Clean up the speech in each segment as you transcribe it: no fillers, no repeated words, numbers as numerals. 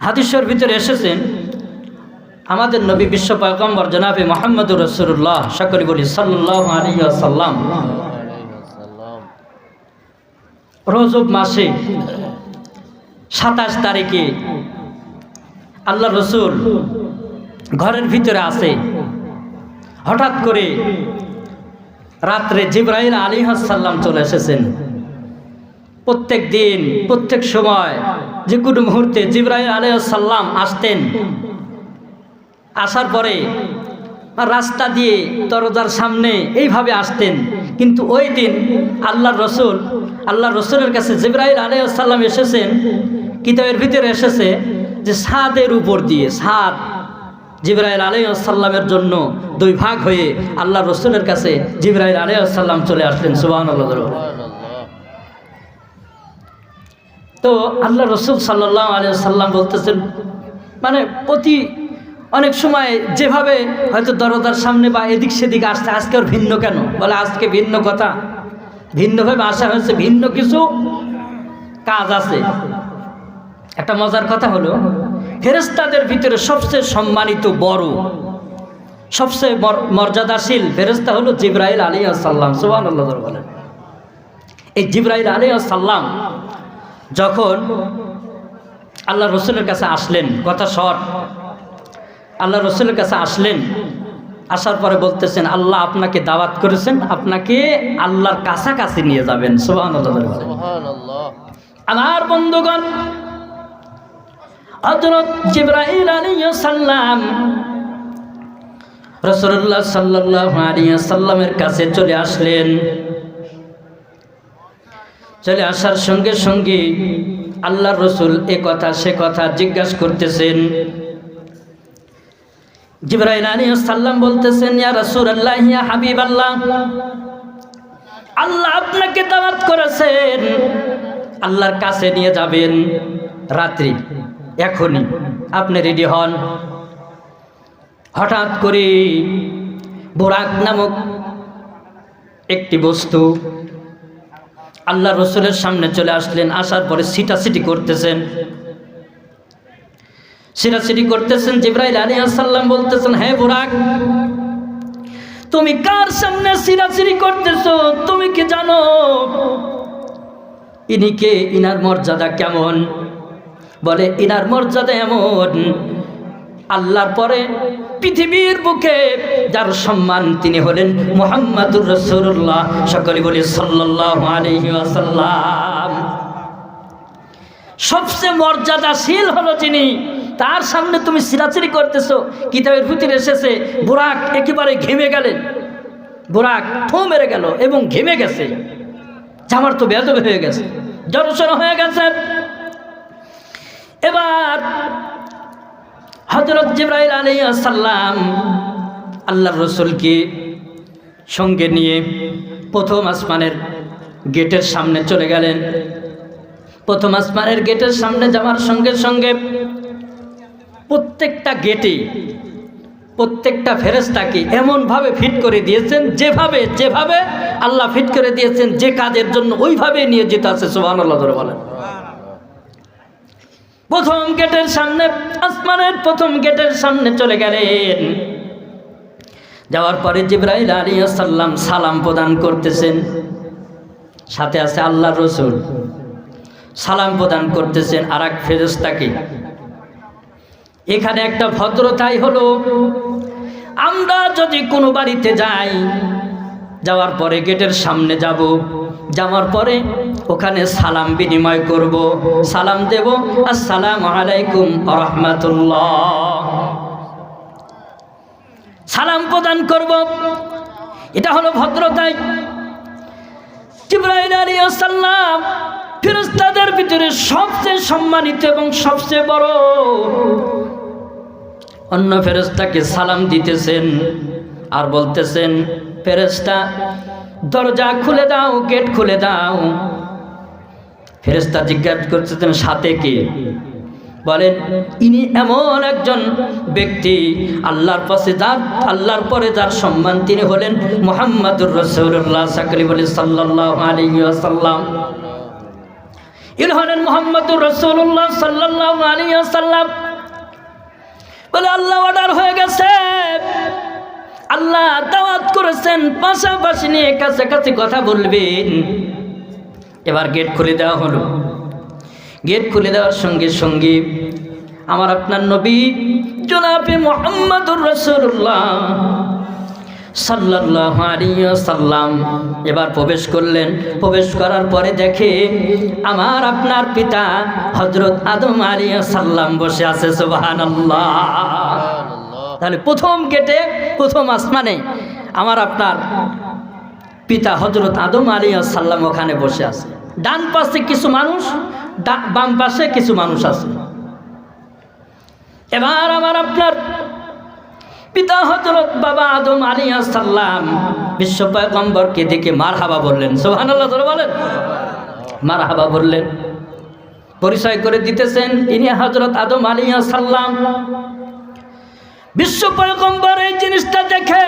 হাদিসের ভিতরে এসেছেন আমাদের নবী বিশ্ব পয়গম্বর জনাবে মুহাম্মদুর রাসূলুল্লাহ সকলে বলি সাল্লাল্লাহু আলাইহি ওয়াসাল্লাম রজব মাসে 27 তারিখে আল্লাহ রসুল ঘরের ভিতরে আছে। হঠাৎ করে রাত্রে জিবরাইল আলাইহিস সালাম চলে এসেছেন। প্রত্যেক দিন প্রত্যেক সময় যে কোনো মুহূর্তে জিবরাইল আলাইহিস সালাম আসতেন। আসার পরে রাস্তা দিয়ে দরজার সামনে এইভাবে আসতেন। কিন্তু ওই দিন আল্লাহ রসুলের কাছে জিবরাইল আলাইহিস সালাম এসেছেন। কিতাবের ভিতরে এসেছে যে ছাদের উপর দিয়ে ছাদ জিবরাইল আলাইহিস সালামের জন্য দুই ভাগ হয়ে আল্লাহ রসুলের কাছে জিবরাইল আলাইহিস সালাম চলে আসলেন। সুবহানাল্লাহ। তো আল্লাহ রসুল সাল্লাল্লাহু আলাইহি ওয়াসাল্লাম বলতেছেন, মানে অনেক সময় যেভাবে হয়তো দরজার সামনে বা এদিক সেদিক আসতে, আজকে ওর ভিন্ন কেন? বলে আজকে ভিন্ন কথা, ভিন্নভাবে আসা হয়েছে, ভিন্ন কিছু কাজ আছে। একটা মজার কথা হলো, ফেরেশতাদের ভিতরে সবচেয়ে সম্মানিত বড় সবচেয়ে মর্যাদাশীল ফেরেশতা হলো জিবরাইল আলাইহিস সালাম। সুবহানাল্লাহ বলেন। এই জিবরাইল আলাইহিস সালাম যখন আল্লাহ রসুলের কাছে আসলেন, কথা শর্ট, আল্লাহ রসুলের কাছে আসলেন, আসার পরে বলতেছেন আল্লাহ আপনাকে দাওয়াত করেছেন, আপনাকে আল্লাহর কাছাকাছি নিয়ে যাবেন। সুবহানাল্লাহ। আমার বন্ধুগণ, হযরত জিবরাইল আলাইহিস সালাম রাসূলুল্লাহ সাল্লাল্লাহু আলাইহি ওয়াসাল্লামের কাছে চলে আসলেন। চলে আসার সঙ্গে সঙ্গে আল্লাহর রসুল এ কথা সে কথা জিজ্ঞাসা করতেছেন। জিবরাইল আলাইহিস সালাম বলতেছেন, ইয়া রাসূলুল্লাহ, ইয়া হাবিবাল্লাহ, আল্লাহ আপনাকে দাওয়াত করেছেন, আল্লাহর কাছে নিয়ে যাবেন রাত্রি, এখনই আপনি রেডি হন। হঠাৎ করে বুরাক নামক একটি বস্তু আল্লাহ রসুলের সামনে চলে আসলেন। আসার পরে সিটাসিটি করতেছেন। জিবরাইল আলাইহিস সালাম বলতেছেন, হে বুরাক, তুমি কার সামনে সিটাসিটি করতেছো? তুমি কি জানো ইনি কে? ইনার মর্যাদা কেমন? বলে ইনার মর্যাদা এমন, আল্লাহর পরে পৃথিবীর বুকে যার সম্মান তিনি হলেন মুহাম্মাদুর রাসূলুল্লাহ। সকলে বলি সাল্লাল্লাহু আলাইহি ওয়াসাল্লাম। সবচেয়ে মর্যাদাশীল হলো যিনি, তার সামনে তুমি সিরাচিরি করতেছো। কিতাবের ভিতরে এসেছে বুরাক একেবারে ঘেমে গেলেন, বুরাক ফু মেরে গেল এবং ঘেমে গেছে। জামার তো বেয়াদব হয়ে গেছে, জড়সড় হয়ে গেছে। এবার হযরত জিবরাইল আলাইহিস সালাম আল্লাহর রাসূলকে সঙ্গে নিয়ে প্রথম আসমানের গেটের সামনে চলে গেলেন। প্রথম আসমানের গেটের সামনে যাওয়ার সঙ্গে সঙ্গে প্রত্যেকটা গেটে প্রত্যেকটা ফেরেশতাকে এমনভাবে ফিট করে দিয়েছেন, যেভাবে আল্লাহ ফিট করে দিয়েছেন, যে কাজের জন্য ওইভাবে নিয়ে যেতে আছে। সুবহানাল্লাহ বলেন। প্রথম গেটের সামনে, আসমানের প্রথম গেটের সামনে চলে গেলেন। যাওয়ার পরে জিবরাইল আলাইহিস সালাম সালাম প্রদান করতেছেন, সাথে আছে আল্লাহর রসুল সালাম প্রদান করতেছেন আর এক ফেরেশতাকে। এখানে একটা ভদ্রতাই হলো, আমরা যদি কোনো বাড়িতে যাই, যাওয়ার পরে গেটের সামনে যাব, যাওয়ার পরে ওখানে সালাম বিনিময় করব, সালাম দেব, আসসালামু আলাইকুম ওয়া রাহমাতুল্লাহ, সালাম প্রদান করব। এটা হলো ভদ্রতাই। জিবরাইল আলাইহিস সালাম ফেরেশতাদের ভিতরে সবচেয়ে সম্মানিত এবং সবচেয়ে বড়। অন্য ফেরেশতাকে সালাম দিতেছেন আর বলতেছেন, ফেরেশতা দরজা খুলে দাও, গেট খুলে দাও। ফেরেশতা জিজ্ঞাসা করতেছেন, সাথে কে? বলেন ইনি এমন একজন ব্যক্তি, আল্লাহর পরে যার সম্মান তিনি হলেন মুহাম্মাদুর রাসূলুল্লাহ সাল্লাল্লাহু আলাইহি ওয়াসাল্লাম। ইনি হলেন মুহাম্মদুর রাসূলুল্লাহ সাল্লাল্লাহু আলাইহি ওয়াসাল্লাম। বলে আল্লাহ অর্ডার হয়ে গেছে, আল্লাহ দাওয়াত করেছেন, পাশাপাশি নিয়ে কাছাকাছি কথা বলবেন। এবার গেট খুলে দেওয়া হলো। গেট খুলে দেওয়ার সঙ্গে সঙ্গে আমার আপনার নবী জনাবে মুহাম্মদুর রাসূলুল্লাহ সাল্লাল্লাহু আলাইহি ওয়াসাল্লাম এবার প্রবেশ করলেন। প্রবেশ করার পরে দেখে আমার আপনার পিতা হযরত আদম আলাইহিস সালাম বসে আছে। সুবহানাল্লাহ। তাহলে প্রথম গেটে, প্রথম আসমানে আমার আপনার পিতা হযরত আদম আলাইহিস সালাম ওখানে বসে আছে। ডান পাশে কিছু মানুষ, বাম পাশে কিছু মানুষ আছে। এবার আমার আপনার পিতা হযরত বাবা আদম আলাইহিস সালাম বিশ্ব পয়গম্বরকে দেখে মারহাবা বললেন। সুবহানাল্লাহ বলেন। মারহাবা বললেন, পরিচয় করে দিতেছেন ইনি হযরত আদম আলাইহিস সালাম। বিশ্ব পয়গম্বর এই জিনিসটা দেখে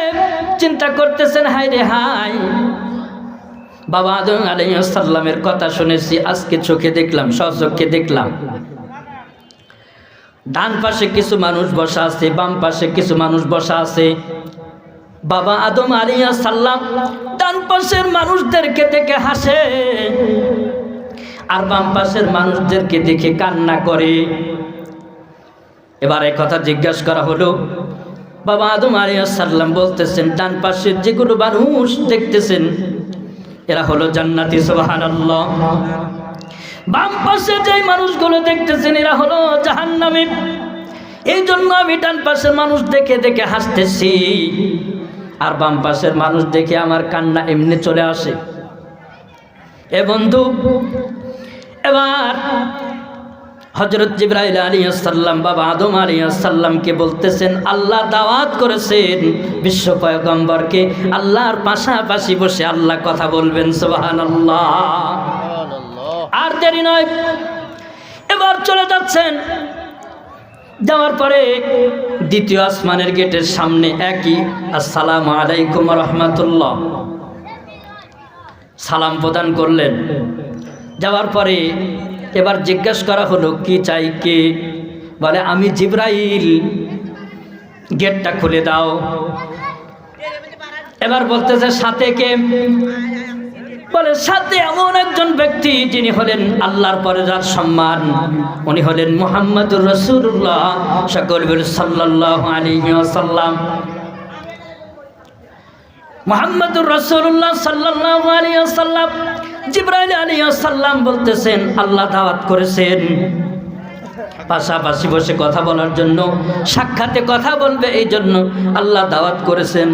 চিন্তা করতেছেন, হায় রে হায়, বাবা আদম আলাইহিস সালামের কথা শুনেছি, আজকে চোখে দেখলাম, স্বচক্ষে দেখলাম। ডান পাশে কিছু মানুষ বসা আছে, বাম পাশে কিছু মানুষ বসা আছে। বাবা আদম আলাইহিস সালাম ডান পাশের মানুষদেরকে দেখে হাসে, আর বাম পাশের মানুষদেরকে দেখে কান্না করে। এবার এই কথা জিজ্ঞাসা করা হলো। বাবা আদম আলাইহিস সালাম বলতেছেন, ডান পাশের যেগুলো মানুষ দেখতেছেন এরা হলো জান্নাতি। সুবহানাল্লাহ। বাম পাশে যে মানুষগুলো দেখতেছেন এরা হলো জাহান্নামী। এই জন্য আমি ডান পাশের মানুষ দেখে দেখে হাসতেছি, আর বাম পাশের মানুষ দেখে আমার কান্না এমনি চলে আসে। এ বন্ধু, এবার হযরত জিবরাইল আলাইহিস সালাম বাবা আদম আলাইহিস সালামকে বলতেছেন, আল্লাহ দাওয়াত করেছেন বিশ্ব পয়গম্বরকে, আল্লাহর পাশাপাশি বসে আল্লাহ কথা বলবেন। সুবহানাল্লাহ। আর দেরি নয়, এবার চলে যাচ্ছেন। যাওয়ার পরে দ্বিতীয় আসমানের গেটের সামনে একই আসসালামু আলাইকুম ওয়া রাহমাতুল্লাহ সালাম প্রদান করলেন। যাওয়ার পরে এবার জিজ্ঞাসা করা হলো, কি চাই কে? বলে আমি জিবরাইল, গেটটা খুলে দাও। এবার বলতেছে সাথে কে? বলে সাথে এমন একজন ব্যক্তি যিনি হলেন আল্লাহর পরে যার সম্মান, উনি হলেন মুহাম্মদুর রাসূলুল্লাহ সাল্লাল্লাহু আলাইহি ওয়াসাল্লাম। মুহাম্মদুর রাসূলুল্লাহ সাল্লাল্লাহু আলাইহি ওয়াসাল্লাম। জিবরাইল আলাইহিস সালাম বলতেছেন, আল্লাহ দাওয়াত করেছেন পাশাপাশি বসে কথা বলার জন্য, সাক্ষাতে কথা বলবে, এই জন্য আল্লাহ দাওয়াত করেছেন।